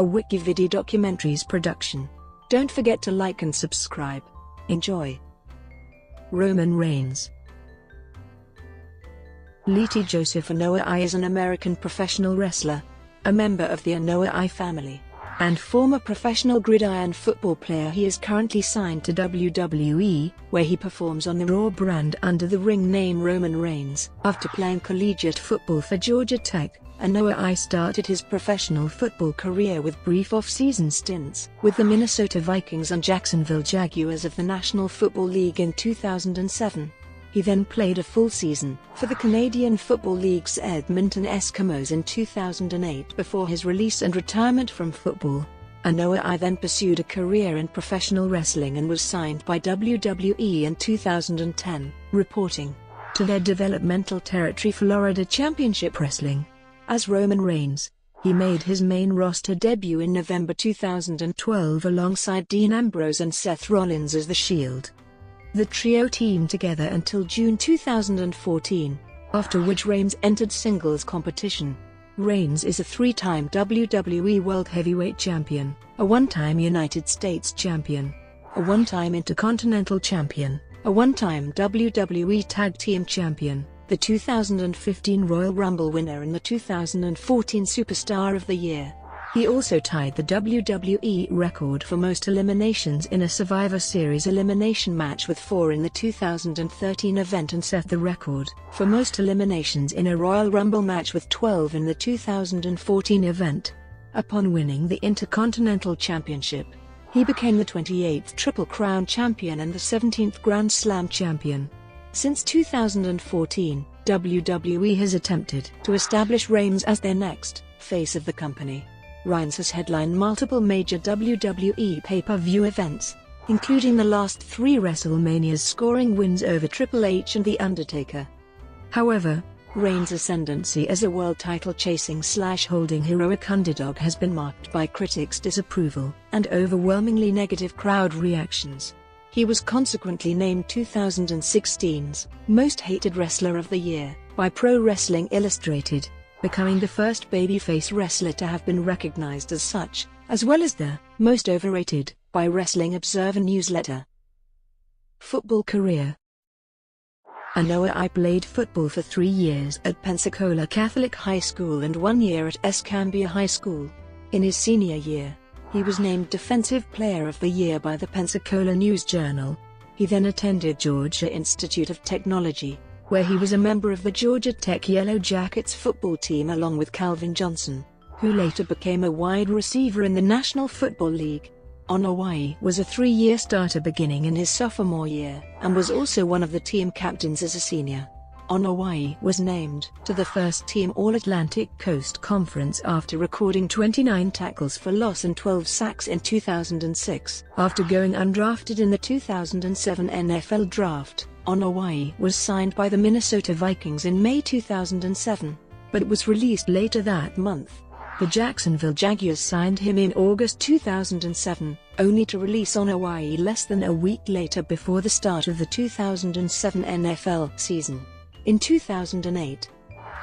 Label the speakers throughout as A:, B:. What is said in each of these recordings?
A: a WikiVidi documentaries production. Don't forget to like and subscribe. Enjoy. Roman Reigns. Leati Joseph Anoaʻi is an American professional wrestler, a member of the Anoaʻi family, and former professional gridiron football player. He is currently signed to WWE, where he performs on the Raw brand under the ring name Roman Reigns. After playing collegiate football for Georgia Tech, Anoaʻi started his professional football career with brief off-season stints with the Minnesota Vikings and Jacksonville Jaguars of the National Football League in 2007. He then played a full season for the Canadian Football League's Edmonton Eskimos in 2008 before his release and retirement from football. Anoaʻi then pursued a career in professional wrestling and was signed by WWE in 2010, reporting to their developmental territory Florida Championship Wrestling. As Roman Reigns, he made his main roster debut in November 2012 alongside Dean Ambrose and Seth Rollins as The Shield. The trio teamed together until June 2014, after which Reigns entered singles competition. Reigns is a three-time WWE World Heavyweight Champion, a one-time United States Champion, a one-time Intercontinental Champion, a one-time WWE Tag Team Champion, the 2015 Royal Rumble winner and the 2014 Superstar of the Year. He also tied the WWE record for most eliminations in a Survivor Series elimination match with 4 in the 2013 event and set the record for most eliminations in a Royal Rumble match with 12 in the 2014 event. Upon winning the Intercontinental Championship, he became the 28th Triple Crown Champion and the 17th Grand Slam Champion. Since 2014, WWE has attempted to establish Reigns as their next face of the company. Reigns has headlined multiple major WWE pay-per-view events, including the last 3 WrestleManias, scoring wins over Triple H and The Undertaker. However, Reigns' ascendancy as a world title-chasing / holding heroic underdog has been marked by critics' disapproval and overwhelmingly negative crowd reactions. He was consequently named 2016's Most Hated Wrestler of the Year by Pro Wrestling Illustrated, becoming the first babyface wrestler to have been recognized as such, as well as the Most Overrated by Wrestling Observer newsletter. Football career. Anoaʻi played football for 3 years at Pensacola Catholic High School and 1 year at Escambia High School. In his senior year, he was named Defensive Player of the Year by the Pensacola News-Journal. He then attended Georgia Institute of Technology, where he was a member of the Georgia Tech Yellow Jackets football team along with Calvin Johnson, who later became a wide receiver in the National Football League. Anoaʻi was a 3-year starter beginning in his sophomore year, and was also one of the team captains as a senior. Anoaʻi was named to the first-team All-Atlantic Coast Conference after recording 29 tackles for loss and 12 sacks in 2006. After going undrafted in the 2007 NFL Draft, Anoaʻi was signed by the Minnesota Vikings in May 2007, but was released later that month. The Jacksonville Jaguars signed him in August 2007, only to release Anoaʻi less than a week later before the start of the 2007 NFL season. In 2008,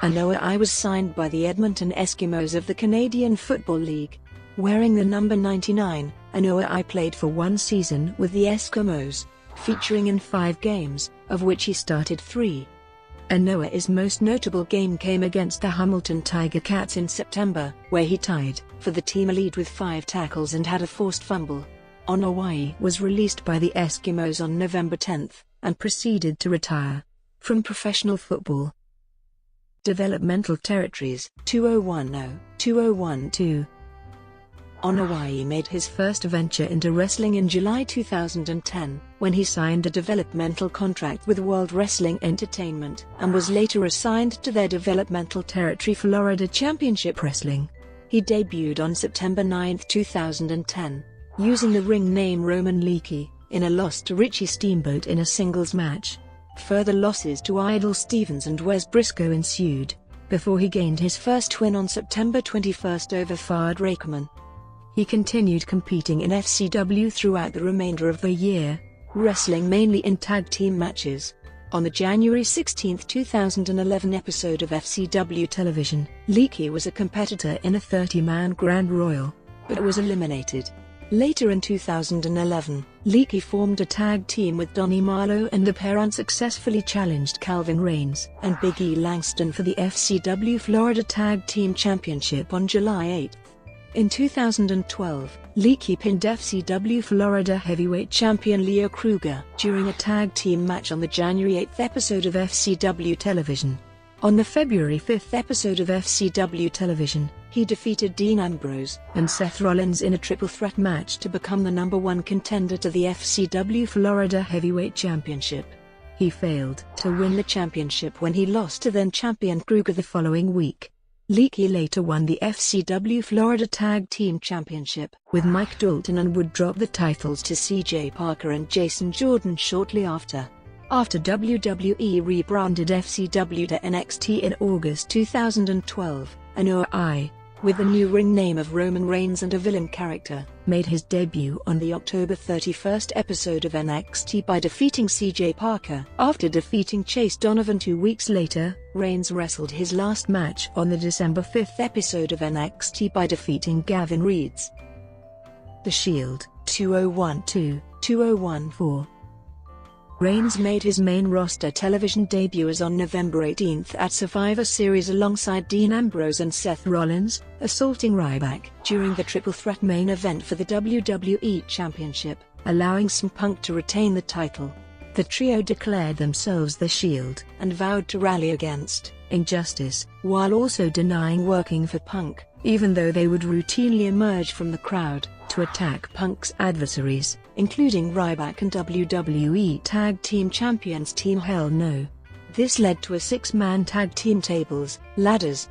A: Anoaʻi was signed by the Edmonton Eskimos of the Canadian Football League. Wearing the number 99, Anoaʻi played for 1 season with the Eskimos, featuring in 5 games, of which he started 3. Anoaʻi's most notable game came against the Hamilton Tiger Cats in September, where he tied for the team lead with 5 tackles and had a forced fumble. Anoaʻi was released by the Eskimos on November 10, and proceeded to retire from professional football. Developmental territories, 2010-2012. Anoaʻi made his first venture into wrestling in July 2010, when he signed a developmental contract with World Wrestling Entertainment, and was later assigned to their developmental territory Florida Championship Wrestling. He debuted on September 9, 2010, using the ring name Roman Leaki, in a loss to Richie Steamboat in a singles match. Further losses to Idol Stevens and Wes Briscoe ensued, before he gained his first win on September 21 over Fard Rakeman. He continued competing in FCW throughout the remainder of the year, wrestling mainly in tag team matches. On the January 16, 2011 episode of FCW television, Leaki was a competitor in a 30-man Grand Royal. but was eliminated. Later in 2011, Leati formed a tag team with Donnie Marlowe, and the pair unsuccessfully challenged Calvin Reigns and Big E Langston for the FCW Florida Tag Team Championship on July 8. In 2012, Leati pinned FCW Florida Heavyweight Champion Leo Kruger during a tag team match on the January 8 episode of FCW Television. On the February 5 episode of FCW Television, he defeated Dean Ambrose and Seth Rollins in a triple threat match to become the #1 contender to the FCW Florida Heavyweight Championship. He failed to win the championship when he lost to then-champion Kruger the following week. Leati later won the FCW Florida Tag Team Championship with Mike Dalton and would drop the titles to CJ Parker and Jason Jordan shortly after. After WWE rebranded FCW to NXT in August 2012, Anoaʻi, with the new ring name of Roman Reigns and a villain character, made his debut on the October 31 episode of NXT by defeating CJ Parker. After defeating Chase Donovan 2 weeks later, Reigns wrestled his last match on the December 5 episode of NXT by defeating Gavin Reeds. The Shield, 2012-2014. Reigns made his main roster television debut on November 18 at Survivor Series alongside Dean Ambrose and Seth Rollins, assaulting Ryback during the triple threat main event for the WWE Championship, allowing CM Punk to retain the title. The trio declared themselves the Shield and vowed to rally against injustice, while also denying working for Punk, even though they would routinely emerge from the crowd to attack Punk's adversaries, including Ryback and WWE Tag Team Champions Team Hell No. This led to a 6-man tag team tables, ladders,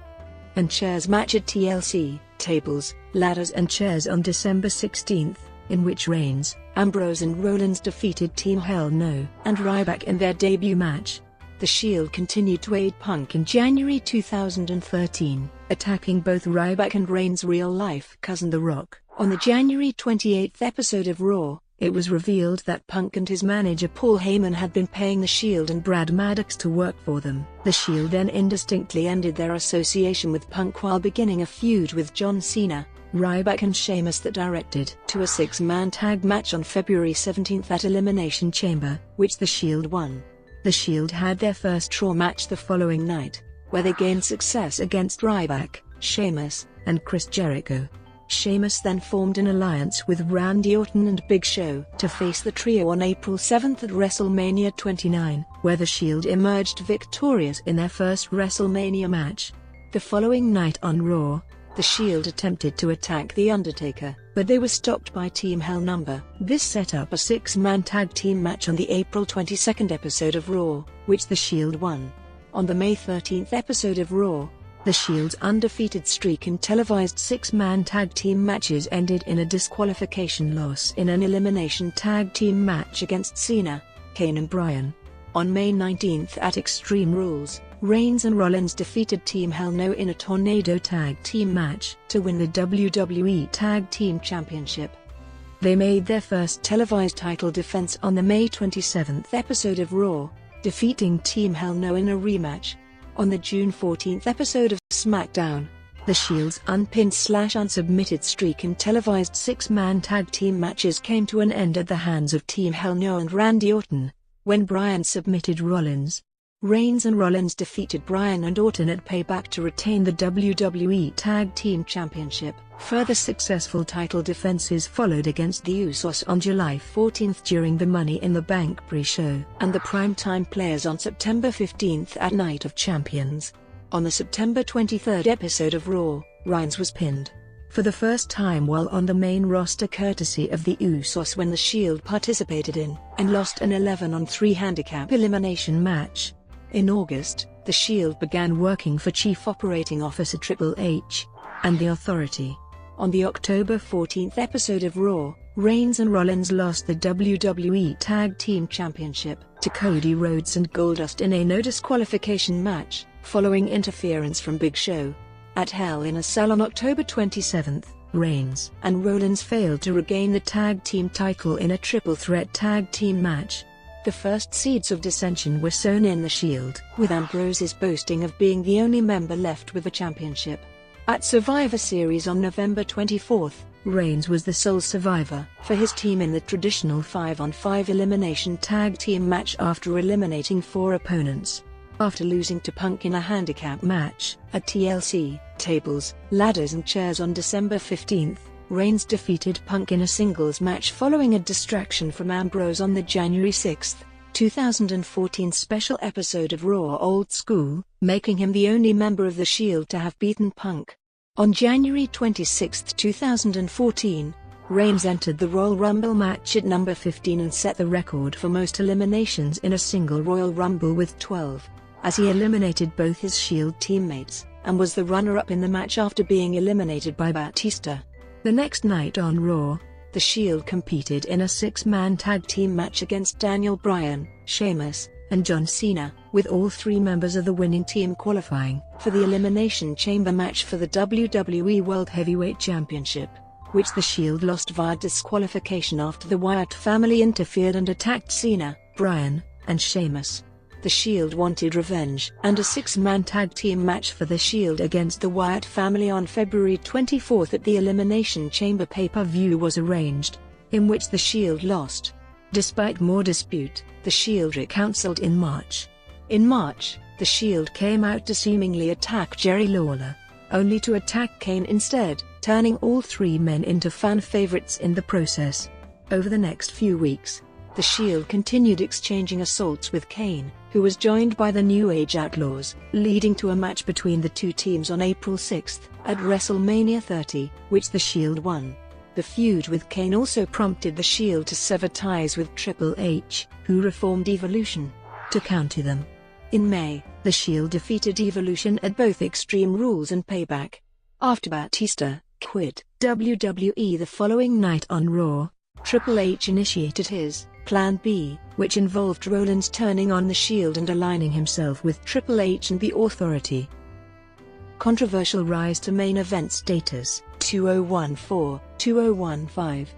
A: and chairs match at TLC, Tables, Ladders and Chairs on December 16, in which Reigns, Ambrose and Rollins defeated Team Hell No and Ryback in their debut match. The Shield continued to aid Punk in January 2013, attacking both Ryback and Reigns' real-life cousin The Rock. On the January 28 episode of Raw, it was revealed that Punk and his manager Paul Heyman had been paying The Shield and Brad Maddox to work for them. The Shield then indistinctly ended their association with Punk while beginning a feud with John Cena, Ryback and Sheamus that directed to a 6-man tag match on February 17 at Elimination Chamber, which The Shield won. The Shield had their first Raw match the following night, where they gained success against Ryback, Sheamus, and Chris Jericho. Sheamus then formed an alliance with Randy Orton and Big Show to face the trio on April 7 at WrestleMania 29, where the Shield emerged victorious in their first WrestleMania match. The following night on Raw, the Shield attempted to attack The Undertaker, but they were stopped by Team Hell No. This set up a 6-man tag team match on the April 22 episode of Raw, which the Shield won. On the May 13 episode of Raw, the Shield's undefeated streak in televised 6-man tag team matches ended in a disqualification loss in an elimination tag team match against Cena, Kane and Bryan. On May 19 at Extreme Rules, Reigns and Rollins defeated Team Hell No in a Tornado tag team match to win the WWE Tag Team Championship. They made their first televised title defense on the May 27 episode of Raw, defeating Team Hell No in a rematch. On the June 14 episode of SmackDown, the Shield's unpinned/unsubmitted streak in televised 6-man tag team matches came to an end at the hands of Team Hell No and Randy Orton, when Bryan submitted Rollins. Reigns and Rollins defeated Bryan and Orton at Payback to retain the WWE Tag Team Championship. Further successful title defenses followed against the Usos on July 14 during the Money in the Bank pre-show and the Primetime Players on September 15 at Night of Champions. On the September 23 episode of Raw, Reigns was pinned for the first time while on the main roster courtesy of the Usos when the Shield participated in and lost an 11-on-3 handicap elimination match. In August, the Shield began working for Chief Operating Officer Triple H and the Authority. On the October 14 episode of Raw, Reigns and Rollins lost the WWE Tag Team Championship to Cody Rhodes and Goldust in a no disqualification match, following interference from Big Show. At Hell in a Cell on October 27, Reigns and Rollins failed to regain the tag team title in a triple threat tag team match. The first seeds of dissension were sown in the Shield, with Ambrose's boasting of being the only member left with the championship. At Survivor Series on November 24, Reigns was the sole survivor for his team in the traditional 5-on-5 elimination tag team match after eliminating 4 opponents. After losing to Punk in a handicap match at TLC, Tables, Ladders and Chairs on December 15, Reigns defeated Punk in a singles match following a distraction from Ambrose on the January 6, 2014 special episode of Raw Old School, making him the only member of The Shield to have beaten Punk. On January 26, 2014, Reigns entered the Royal Rumble match at number 15 and set the record for most eliminations in a single Royal Rumble with 12, as he eliminated both his Shield teammates, and was the runner-up in the match after being eliminated by Batista. The next night on Raw, The Shield competed in a 6-man tag team match against Daniel Bryan, Sheamus, and John Cena, with all 3 members of the winning team qualifying for the Elimination Chamber match for the WWE World Heavyweight Championship, which The Shield lost via disqualification after the Wyatt family interfered and attacked Cena, Bryan, and Sheamus. The Shield wanted revenge, and a 6-man tag team match for The Shield against the Wyatt family on February 24 at the Elimination Chamber pay-per-view was arranged, in which The Shield lost. Despite more dispute, The Shield reconciled in March. In March, The Shield came out to seemingly attack Jerry Lawler, only to attack Kane instead, turning all 3 men into fan favorites in the process. Over the next few weeks, The Shield continued exchanging assaults with Kane, who was joined by the New Age Outlaws, leading to a match between the 2 teams on April 6 at WrestleMania 30, which The Shield won. The feud with Kane also prompted The Shield to sever ties with Triple H, who reformed Evolution to counter them. In May, The Shield defeated Evolution at both Extreme Rules and Payback. After Batista quit WWE the following night on Raw, Triple H initiated his Plan B, which involved Rollins turning on The Shield and aligning himself with Triple H and the Authority. Controversial rise to main event status, 2014-2015.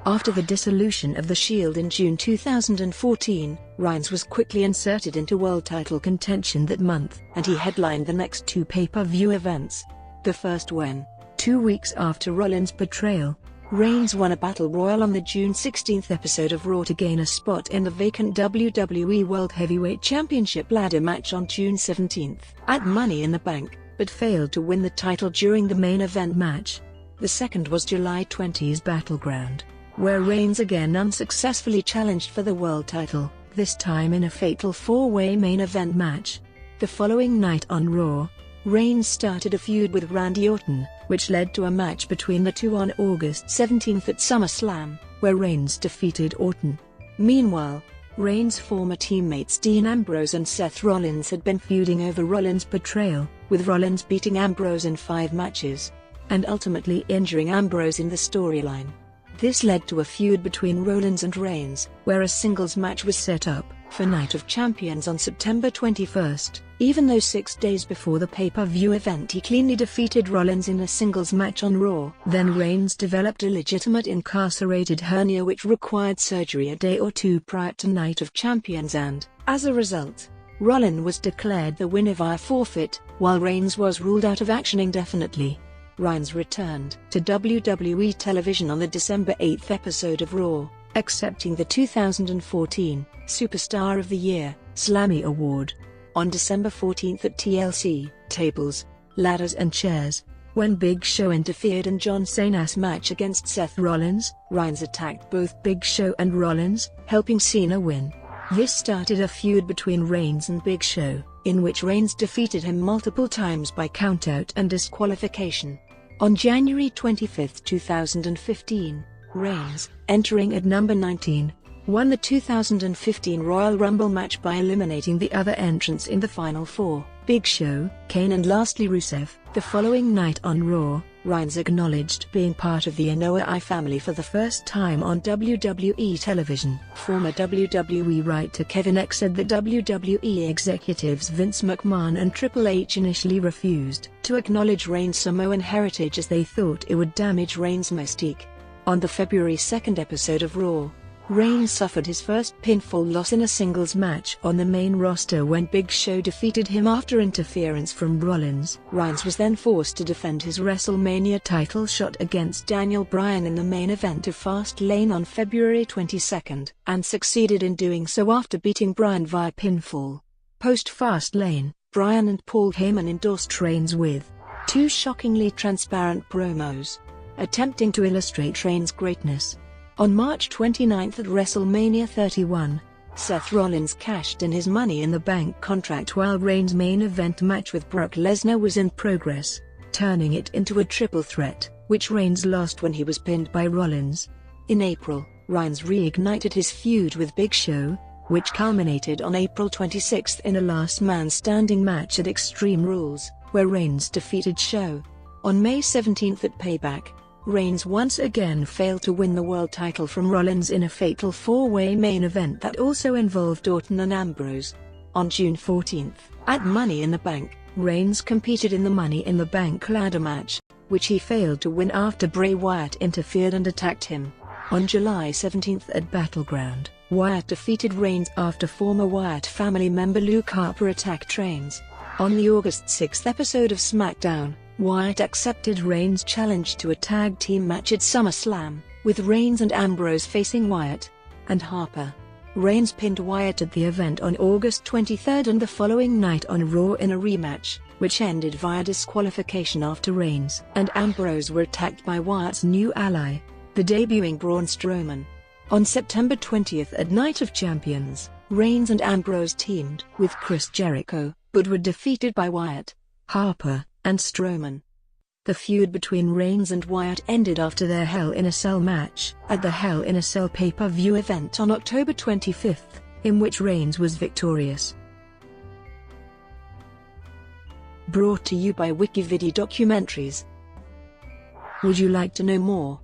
A: After the dissolution of The Shield in June 2014, Reigns was quickly inserted into world title contention that month, and he headlined the next 2 pay-per-view events. The first when, 2 weeks after Rollins' betrayal, Reigns won a Battle Royal on the June 16 episode of Raw to gain a spot in the vacant WWE World Heavyweight Championship ladder match on June 17 at Money in the Bank, but failed to win the title during the main event match. The second was July 20's Battleground, where Reigns again unsuccessfully challenged for the world title, this time in a fatal 4-way main event match. The following night on Raw, Reigns started a feud with Randy Orton, which led to a match between the 2 on August 17 at SummerSlam, where Reigns defeated Orton. Meanwhile, Reigns' former teammates Dean Ambrose and Seth Rollins had been feuding over Rollins' betrayal, with Rollins beating Ambrose in 5 matches, and ultimately injuring Ambrose in the storyline. This led to a feud between Rollins and Reigns, where a singles match was set up for Night of Champions on September 21, even though 6 days before the pay-per-view event he cleanly defeated Rollins in a singles match on Raw. Then Reigns developed a legitimate incarcerated hernia which required surgery a day or 2 prior to Night of Champions and, as a result, Rollins was declared the winner via forfeit, while Reigns was ruled out of action indefinitely. Reigns returned to WWE television on the December 8 episode of Raw, accepting the 2014 Superstar of the Year Slammy Award. On December 14 at TLC, Tables, Ladders and Chairs, when Big Show interfered in John Cena's match against Seth Rollins, Reigns attacked both Big Show and Rollins, helping Cena win. This started a feud between Reigns and Big Show, in which Reigns defeated him multiple times by countout and disqualification. On January 25, 2015, Reigns, entering at number 19, won the 2015 Royal Rumble match by eliminating the other entrants in the Final 4, Big Show, Kane and lastly Rusev. The following night on Raw, Reigns acknowledged being part of the Anoaʻi family for the first time on WWE television. Former WWE writer Kevin Eck said that WWE executives Vince McMahon and Triple H initially refused to acknowledge Reigns' Samoan heritage as they thought it would damage Reigns' mystique. On the February 2 episode of Raw, Reigns suffered his first pinfall loss in a singles match on the main roster when Big Show defeated him after interference from Rollins. Reigns was then forced to defend his WrestleMania title shot against Daniel Bryan in the main event of Fastlane on February 22, and succeeded in doing so after beating Bryan via pinfall. Post-Fastlane, Bryan and Paul Heyman endorsed Reigns with two shockingly transparent promos, attempting to illustrate Reigns' greatness. On March 29 at WrestleMania 31, Seth Rollins cashed in his Money in the Bank contract while Reigns' main event match with Brock Lesnar was in progress, turning it into a triple threat, which Reigns lost when he was pinned by Rollins. In April, Reigns reignited his feud with Big Show, which culminated on April 26 in a last man standing match at Extreme Rules, where Reigns defeated Show. On May 17 at Payback, Reigns once again failed to win the world title from Rollins in a fatal four-way main event that also involved Orton and Ambrose. On June 14, at Money in the Bank, Reigns competed in the Money in the Bank ladder match, which he failed to win after Bray Wyatt interfered and attacked him. On July 17 at Battleground, Wyatt defeated Reigns after former Wyatt family member Luke Harper attacked Reigns. On the August 6 episode of SmackDown, Wyatt accepted Reigns' challenge to a tag team match at SummerSlam, with Reigns and Ambrose facing Wyatt and Harper. Reigns pinned Wyatt at the event on August 23 and the following night on Raw in a rematch, which ended via disqualification after Reigns and Ambrose were attacked by Wyatt's new ally, the debuting Braun Strowman. On September 20 at Night of Champions, Reigns and Ambrose teamed with Chris Jericho, but were defeated by Wyatt, Harper, and Strowman. The feud between Reigns and Wyatt ended after their Hell in a Cell match at the Hell in a Cell pay-per-view event on October 25, in which Reigns was victorious. Brought to you by WikiVidi Documentaries. Would you like to know more?